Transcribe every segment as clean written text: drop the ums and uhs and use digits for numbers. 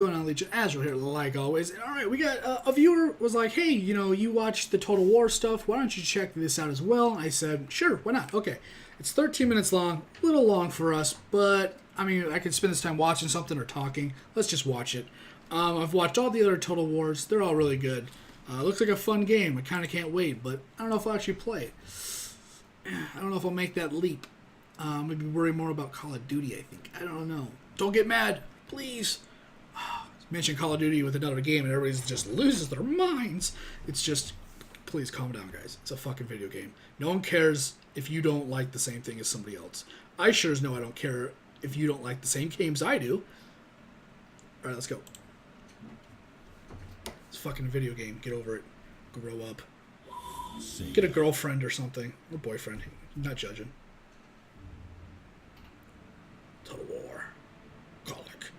Going on, Legion Azure here, like always. All right, we got a viewer was like, "Hey, you watch the Total War stuff. Why don't you check this out as well?" I said, "Sure, why not?" Okay, it's 13 minutes long, a little long for us, but I mean, I could spend this time watching something or talking. Let's just watch it. I've watched all the other Total Wars. They're all really good. Looks like a fun game. I kind of can't wait, but I don't know if I'll actually play it. I don't know if I'll make that leap. Maybe worry more about Call of Duty. I think. I don't know. Don't get mad, please. Mention Call of Duty with another game and everybody just loses their minds. It's just, please calm down, guys. It's a fucking video game. No one cares if you don't like the same thing as somebody else. I sure as know I don't care if you don't like the same games I do. Alright, let's go. It's a fucking video game. Get over it. Grow up. Get a girlfriend or something. Or boyfriend. I'm not judging. Total War. Kholek.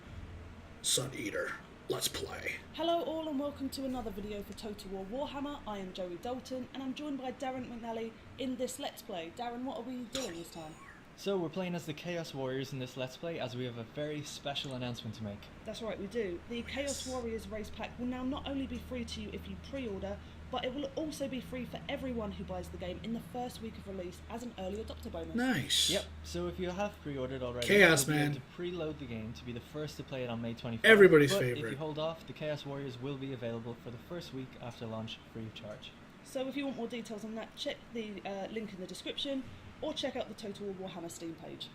Suneater. Let's play. Hello all and welcome to another video for Total War Warhammer. I am Joey Dalton and I'm joined by Darren McNally in this Let's Play. Darren, what are we doing this time? So we're playing as the Chaos Warriors in this Let's Play as we have a very special announcement to make. That's right, we do. The Chaos Warriors race pack will now not only be free to you if you pre-order, but it will also be free for everyone who buys the game in the first week of release as an early adopter bonus. Nice. Yep, so if you have pre-ordered already, Chaos, you'll be man. able to preload the game to be the first to play it on May 24th. Everybody's but favorite. If you hold off, the Chaos Warriors will be available for the first week after launch free of charge. So if you want more details on that, check the link in the description or check out the Total War Warhammer Steam page.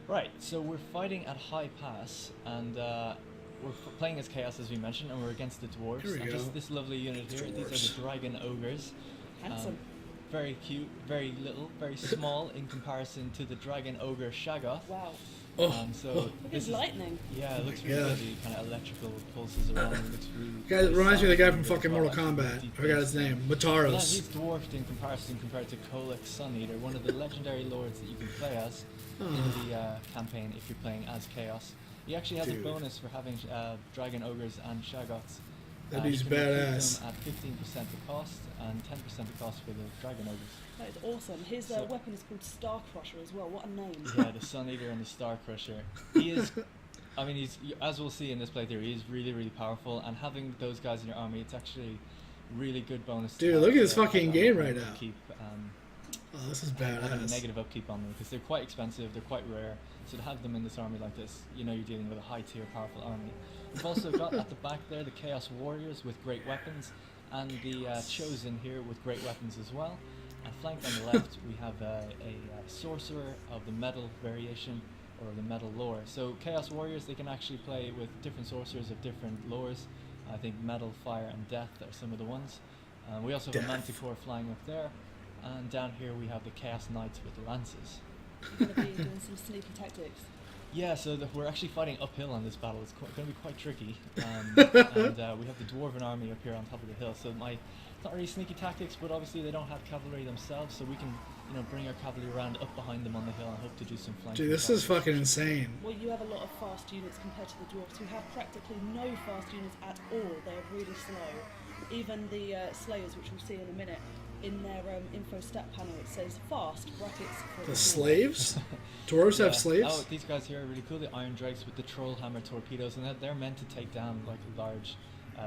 Right, so we're fighting at High Pass and we're playing as Chaos as we mentioned, and we're against the Dwarves. Here we and go. just this lovely unit here, Dwarves. these are the Dragon Ogres. Handsome. Very cute, very little, very small in comparison to the Dragon Ogre Shaggoth. Wow. Oh, So Look at this his is, lightning. yeah, it Oh looks my really God. good. The kind of electrical pulses around. It looks really. guys, it really reminds me of the guy solid from and fucking really Mortal well, Kombat. deep I forgot his bass. name. Yeah, Mataros. he's dwarfed in comparison compared to Kholek Suneater, one of the legendary lords that you can play as in the campaign if you're playing as Chaos. He actually has Dude. a bonus for having Dragon Ogres and Shaggoths. That You dude's can recruit badass. them at 15% the cost and 10% the cost for the Dragon Ogres. That is awesome. His So- weapon is called Star Crusher as well. What a name. Yeah, the Sun Eater and the Star Crusher. He is, I mean, as we'll see in this playthrough, he is really, really powerful. And having those guys in your army, it's actually really good bonus. to Dude, have, look at this have fucking on game them right to now. Keep Oh, this is having a badass. negative upkeep on them because they're quite expensive, they're quite rare. So to have them in this army like this, you're dealing with a high tier, powerful army. We've also got at the back there the Chaos Warriors with great weapons, and the Chosen here with great weapons as well. And flanked on the left, we have a Sorcerer of the Metal variation, or the Metal lore. So Chaos Warriors, they can actually play with different sorcerers of different lores. I think Metal, Fire, and Death are some of the ones. We also have a Death. Manticore flying up there. And down here we have the Chaos Knights with the lances. You're going to be doing some sneaky tactics. Yeah, so we're actually fighting uphill on this battle. It's going to be quite tricky. And we have the Dwarven army up here on top of the hill. So it's not really sneaky tactics, but obviously they don't have cavalry themselves, so we can bring our cavalry around up behind them on the hill and hope to do some flanking. Dude, this is attacks. fucking insane. Well, you have a lot of fast units compared to the dwarves who have practically no fast units at all. They're really slow. Even the Slayers, which we'll see in a minute, in their info stat panel it says fast, brackets for The dwarves. slaves? Dwarves have Yeah. slaves? Oh, these guys here are really cool. The Iron Drakes with the Troll Hammer torpedoes, and they're meant to take down like large,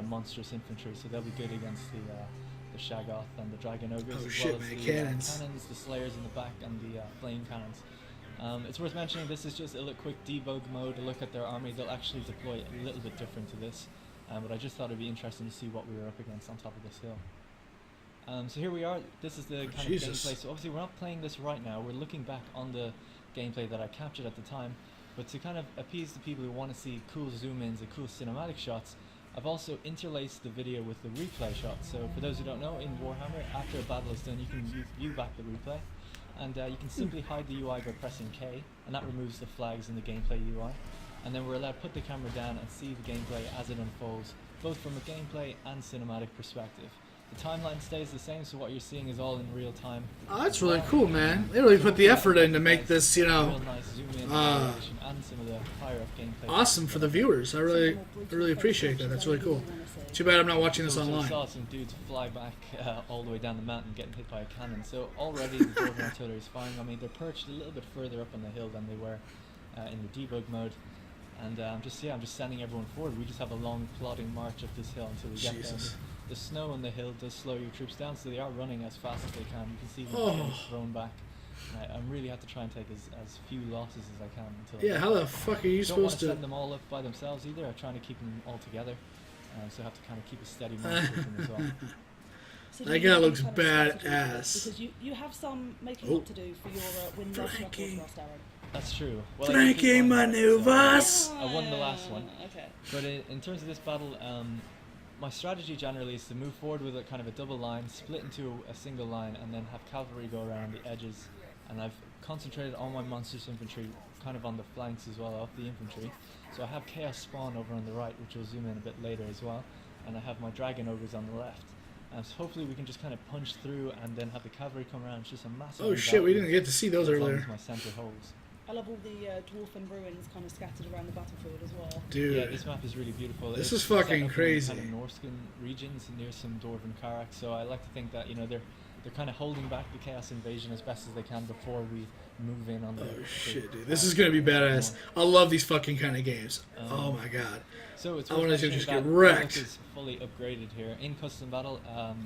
monstrous infantry. So they'll be good against the Shaggoth and the Dragon Ogres, Oh as shit, well as man, the cannons. cannons, the Slayers in the back, and the flame cannons. It's worth mentioning this is just a little quick debug mode. A look at their army. They'll actually deploy a little bit different to this, but I just thought it'd be interesting to see what we were up against on top of this hill. So here we are. This is the kind Jesus. of gameplay. So obviously we're not playing this right now. We're looking back on the gameplay that I captured at the time. But to kind of appease the people who want to see cool zoom-ins and cool cinematic shots, I've also interlaced the video with the replay shots. So for those who don't know, in Warhammer, after a battle is done, you can view back the replay. And you can simply hide the UI by pressing K, and that removes the flags in the gameplay UI. And then we're allowed to put the camera down and see the gameplay as it unfolds, both from a gameplay and cinematic perspective. The timeline stays the same, so what you're seeing is all in real time. Oh, that's really cool, man. They really put the effort in to make this, Real nice zoom in animation and some of the higher up gameplay. awesome for the viewers. I really appreciate that. That's really cool. Too bad I'm not watching this So we online. saw some dudes fly back all the way down the mountain getting hit by a cannon. So already the Dwarven artillery is firing. I mean, they're perched a little bit further up on the hill than they were in the debug mode. And I'm just sending everyone forward. We just have a long plodding march up this hill until we get there. Jesus. The snow on the hill does slow your troops down, so they are running as fast as they can. You can see them Oh. getting thrown back. And I really have to try and take as few losses as I can until. Yeah, how the fuck are you don't want supposed to to? send them all up by themselves either. I'm trying to keep them all together, so I have to kind of keep a steady march with them as well. So That do you guy have any looks kind of strategy for badass. this? Because you have some making Oh. up to do for your win-loss record Flanking. last Aaron. That's true. Well, I Flanking usually won, maneuvers. so I won the last one. Okay. But in terms of this battle, my strategy generally is to move forward with a kind of a double line, split into a single line, and then have cavalry go around the edges. And I've concentrated all my monstrous infantry kind of on the flanks as well of the infantry. So I have Chaos Spawn over on the right, which we'll zoom in a bit later as well. And I have my Dragon Ogres on the left. So hopefully we can just kind of punch through and then have the cavalry come around. It's just a massive. Oh shit, we didn't get to see those as long earlier. as my center holds. I love all the dwarfen ruins kind of scattered around the battlefield as well. Dude. Yeah, this map is really beautiful. This It's is fucking set up in crazy. Kind of Norscan regions near some Dwarven Karak, so I like to think that they're kind of holding back the Chaos Invasion as best as they can before we move in on the. Oh shit, dude. This is gonna be badass. I love these fucking kind of games. Oh my god. So it's I worth wanna mentioning just that get wrecked. Kholek is fully upgraded here in custom battle.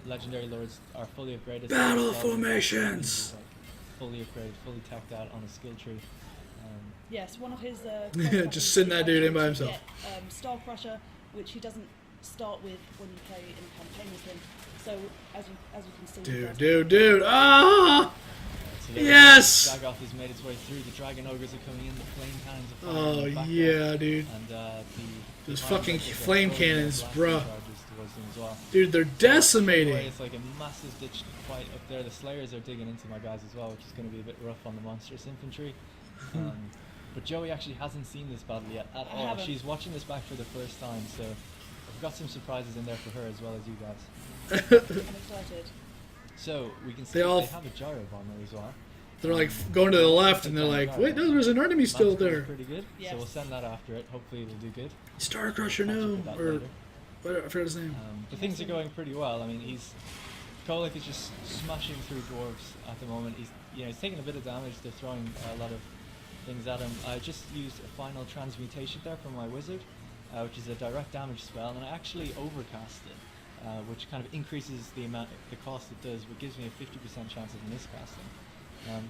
Legendary lords are fully upgraded. Battle So formations. fully upgraded, fully teched out on a skill tree. Yes, one of his. Just sitting that dude in by himself. Star Crusher, which he doesn't start with when you play in campaign with him. So as you can see, he does- Dude. Ah! So there Yes! we go. Dagoth has made its way through. The Dragon Ogres are coming in. The flame cannons are Oh firing in the background. yeah, dude. And Those the fucking Iron Knights are flame throwing their cannons, blasting bruh. charges towards them as well. Dude, they're decimating. It's like a massive ditch fight up there. The Slayers are digging into my guys as well, which is going to be a bit rough on the monstrous infantry. But Joey actually hasn't seen this battle yet at all. haven't. She's watching this back for the first time, so I've got some surprises in there for her as well as you guys. I'm excited. So we can see They all- they have a gyro bomber as well. They're like going to the left, and they're like, wait, no, there's an enemy still Manticore's there. pretty good, Yes. so we'll send that after it. Hopefully it'll do good. Star Crusher, Catch up no, with that or later. what, I forgot his name. But things are going pretty well. I mean, Kholek is just smashing through dwarves at the moment. He's taking a bit of damage. They're throwing a lot of things at him. I just used a final transmutation there from my wizard, which is a direct damage spell, and I actually overcast it, which kind of increases the cost it does, but gives me a 50% chance of miscasting.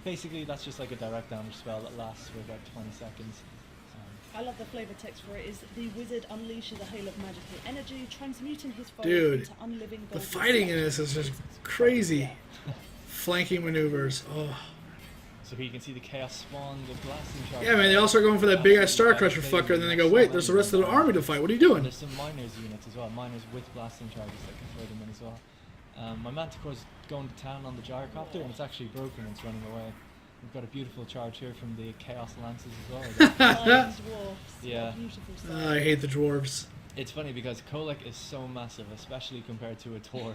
Basically, that's just like a direct damage spell that lasts for about 20 seconds. I love the flavor text for it. Is the wizard unleashes a hail of magical energy, transmuting his foe Dude, into unliving The golden fighting in statues. this is just crazy. Flanking maneuvers. Oh. So here you can see the Chaos Spawn, the blasting charge. Yeah, man, they all start going for that big ass Star Crusher fucker, and then they go, wait, there's the rest of the army to fight. What are you doing? There's some miners units as well, miners with blasting charges that can throw them in as well. My Manticore's going to town on the gyrocopter, and it's actually broken, it's running away. We've got a beautiful charge here from the Chaos Lances as well. Flying dwarfs. Yeah. What a beautiful sight. I hate the dwarves. It's funny because Kholek is so massive, especially compared to a dwarf.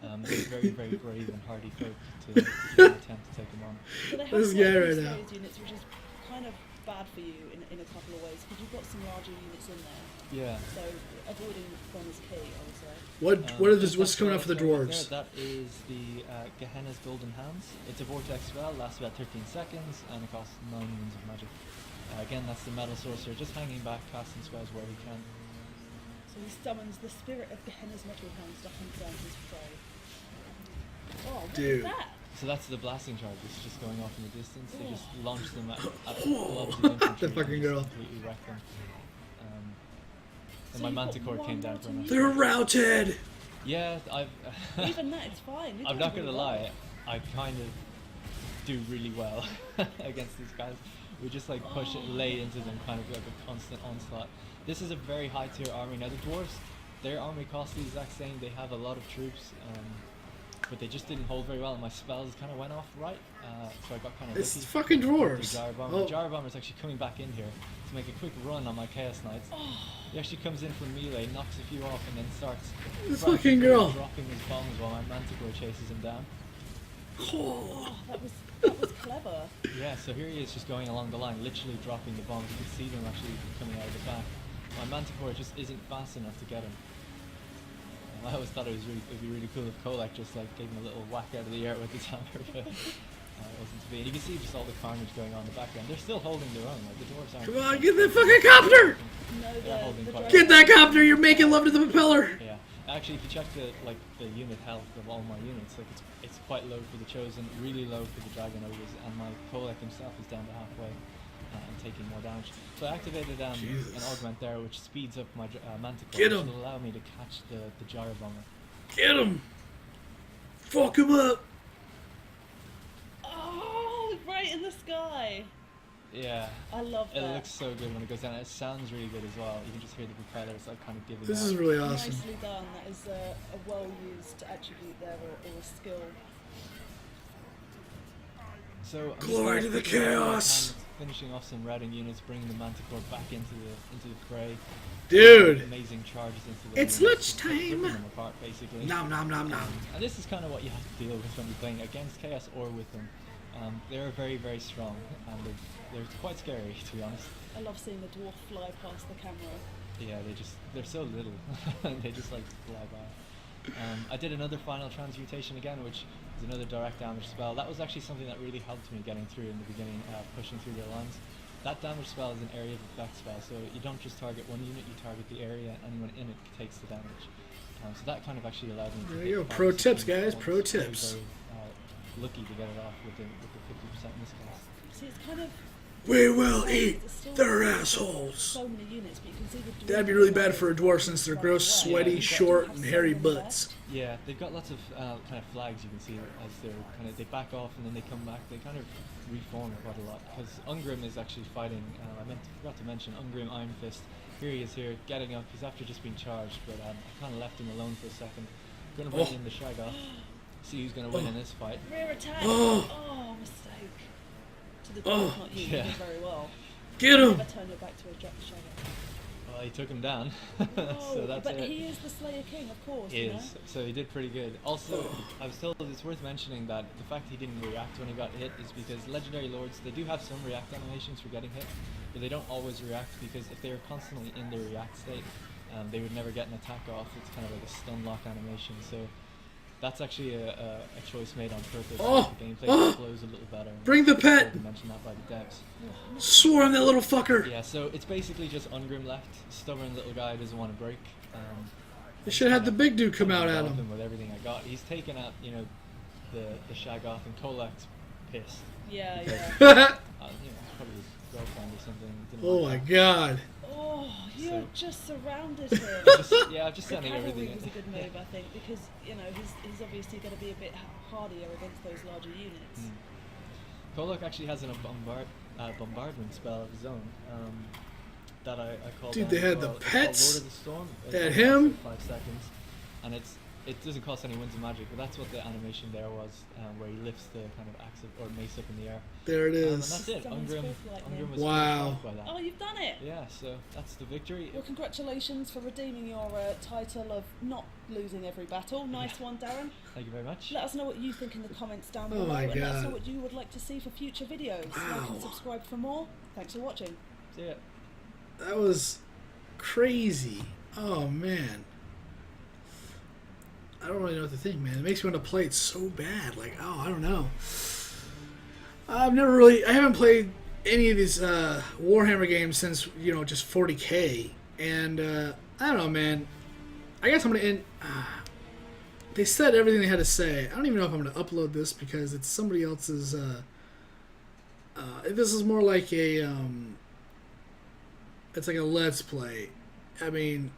They're very, very brave and hardy folk to even attempt to take him on. But they have This quite guy a few right now. Slayers units, which is kind of bad for you in a couple of ways, because you've got some larger units in there. Yeah. So avoiding them is key, I would say. What's coming up for the dwarves? That is the Gehenna's Golden Hands. It's a vortex spell, lasts about 13 seconds, and it costs 9 wounds of magic. Again, that's the metal sorcerer, just hanging back, casting spells where he can. So he summons the spirit of Gehenna's metal hands to hunt down his prey. Oh, what Dude. is that? So that's the blasting charge. It's just going off in the distance. They just launch them at blobs of infantry. The fucking and girl. just completely wreck them. So And my you've got Manticore one came down for more an to They're routed. Yeah, I've. Even that, it's fine. You're I'm doing not gonna really lie. well. I kind of do really well against these guys. We just like push it, lay into them, kind of like a constant onslaught. This is a very high tier army. Now the dwarves, their army costs the exact same. They have a lot of troops, but they just didn't hold very well. And my spells kind of went off right, so I got kind of It's lucky. fucking The dwarves. gyro bomber. Oh. The gyro bomber is actually coming back in here to make a quick run on my Chaos Knights. He actually comes in from melee, knocks a few off, and then starts This frantically fucking girl. dropping his bombs while my Manticore chases him down. Oh. That was clever. Yeah, so here he is just going along the line, literally dropping the bombs. You can see them actually coming out of the back. My Manticore just isn't fast enough to get him. I always thought it'd be really cool if Kholek just like gave him a little whack out of the air with his hammer. But It wasn't to be. And you can see just all the carnage going on in the background. They're still holding their own. Like the dwarves aren't. Come on, get that fucking copter! No, They're holding the quite Get that copter! You're making love to the propeller! Yeah. Actually, if you check the unit health of all my units, like it's quite low for the chosen, really low for the dragon ogres, and my Kholek himself is down to halfway and taking more damage. So I activated an augment there, which speeds up my manticore, Get which him. will allow me to catch the gyro bomber. Get him! Fuck him up! Oh, right in the sky. Yeah. I love that. It looks so good when it goes down. It sounds really good as well. You can just hear the propellers like kind of giving This out. is really awesome. Nicely done. That is a well-used attribute there, or a skill. So I'm Glory just to the quickly while I chaos. can, finishing off some redding units, bringing the manticore back into the fray. Dude! Amazing charges into the It's units, just lunchtime. ripping them apart basically. Nom nom nom nom. And this is kind of what you have to deal with when you're playing against chaos or with them. They're very, very strong, and they're quite scary, to be honest. I love seeing the dwarf fly past the camera. Yeah, they're so little. They just like fly by. I did another final transmutation again, which is another direct damage spell. That was actually something that really helped me getting through in the beginning, pushing through their lines. That damage spell is an area of effect spell, so you don't just target one unit, you target the area, and anyone in it takes the damage. So that kind of actually allowed me to There hit you go. 5 Pro or 6 tips, units guys. at Pro once. Very, tips. very, lucky to get it off with the 50% miscast. See, it's kind of. We will eat it's still their got assholes. So many units, but you can see the dwarf That'd be really fly bad for a dwarf since they're gross, away. sweaty, Yeah, short, and have hairy so many butts. Yeah, they've got lots of kind of flags you can see as they're kind of, they back off and then they come back. They kind of reform quite a lot because Ungrim is actually fighting. Forgot to mention Ungrim Iron Fist. Here he is here, getting up. He's after just being charged, but I kind of left him alone for a second. Gonna bring in the Shaggoth. See who's gonna win in this fight. Rear attack! Oh. Oh, mistake. To the dwarf, not you. You Yeah. did very well. Get him! Never turn your back to a shadow. Well, he took him down. Oh, So that's but it. he is the Slayer King, of course. He you know? is. So he did pretty good. Also, I was told it's worth mentioning that the fact he didn't react when he got hit is because Legendary Lords, they do have some react animations for getting hit, but they don't always react because if they were constantly in the react state, they would never get an attack off. It's kind of like a stun lock animation. So that's actually a choice made on purpose. Oh, The gameplay oh. flows a little better. Bring the pet! To mention that by the devs. Swarm that little fucker! Yeah, so it's basically just Ungrim left. Stubborn little guy doesn't want to break. They should have had the big dude come out at Involved him. with everything I got. He's taken out, the Shaggoth, and Kholek's pissed. Yeah, yeah. It's probably his girlfriend or something. Didn't Oh like my that. god. Oh, you So- just surrounded him. I'm just The sending cavalry everything was a in. good move, I think, because he's obviously going to be a bit hardier against those larger units. Kholek actually has a bombardment spell of his own that I called. Dude, down they as had the well. It's called pets. Lord of the Storm. It They had only lasts him. like 5 seconds, and it doesn't cost any winds of magic, but that's what the animation there was, where he lifts the kind of axe or mace up in the air. There it And is. that's it. Someone's Ungrim spoke like was him. pretty Wow. shocked by that. Oh, you've done it! Yeah, so that's the victory. Well, congratulations for redeeming your title of not losing every battle. Nice one, Darren. Thank you very much. Let us know what you think in the comments down Oh below, my and let us know God. what you would like to see for future videos. Wow. Like and subscribe for more. Thanks for watching. See ya. That was crazy. Oh man. I don't really know what to think, man. It makes me want to play it so bad. Like, oh, I don't know. I haven't played any of these Warhammer games since, just 40K. And, I don't know, man. I guess I'm going to end... they said everything they had to say. I don't even know if I'm going to upload this because it's somebody else's... this is more like a... it's like a Let's Play. I mean,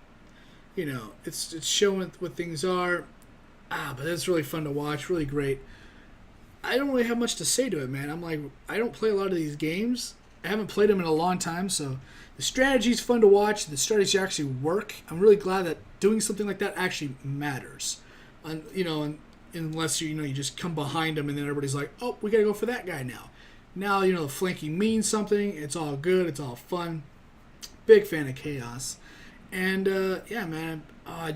it's showing what things are. But it's really fun to watch. Really great. I don't really have much to say to it, man. I'm like, I don't play a lot of these games. I haven't played them in a long time, so the strategy's fun to watch. The strategies actually work. I'm really glad that doing something like that actually matters. And unless you just come behind them and then everybody's like, oh, we gotta go for that guy now. Now the flanking means something. It's all good. It's all fun. Big fan of chaos. And yeah, man, I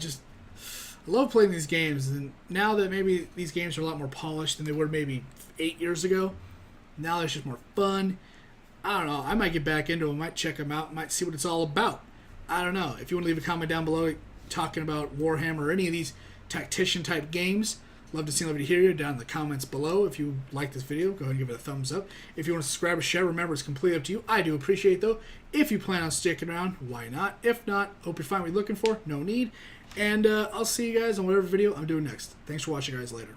love playing these games. And now that maybe these games are a lot more polished than they were maybe 8 years ago, now it's just more fun. I don't know. I might get back into them. Might check them out. Might see what it's all about. I don't know. If you want to leave a comment down below talking about Warhammer or any of these tactician type games, Love to see everybody hear you down in the comments below. If you like this video, go ahead and give it a thumbs up. If you want to subscribe or share, remember, it's completely up to you. I do appreciate it, though. If you plan on sticking around, why not? If not, hope you find what you're looking for. No need. And I'll see you guys on whatever video I'm doing next. Thanks for watching, guys. Later.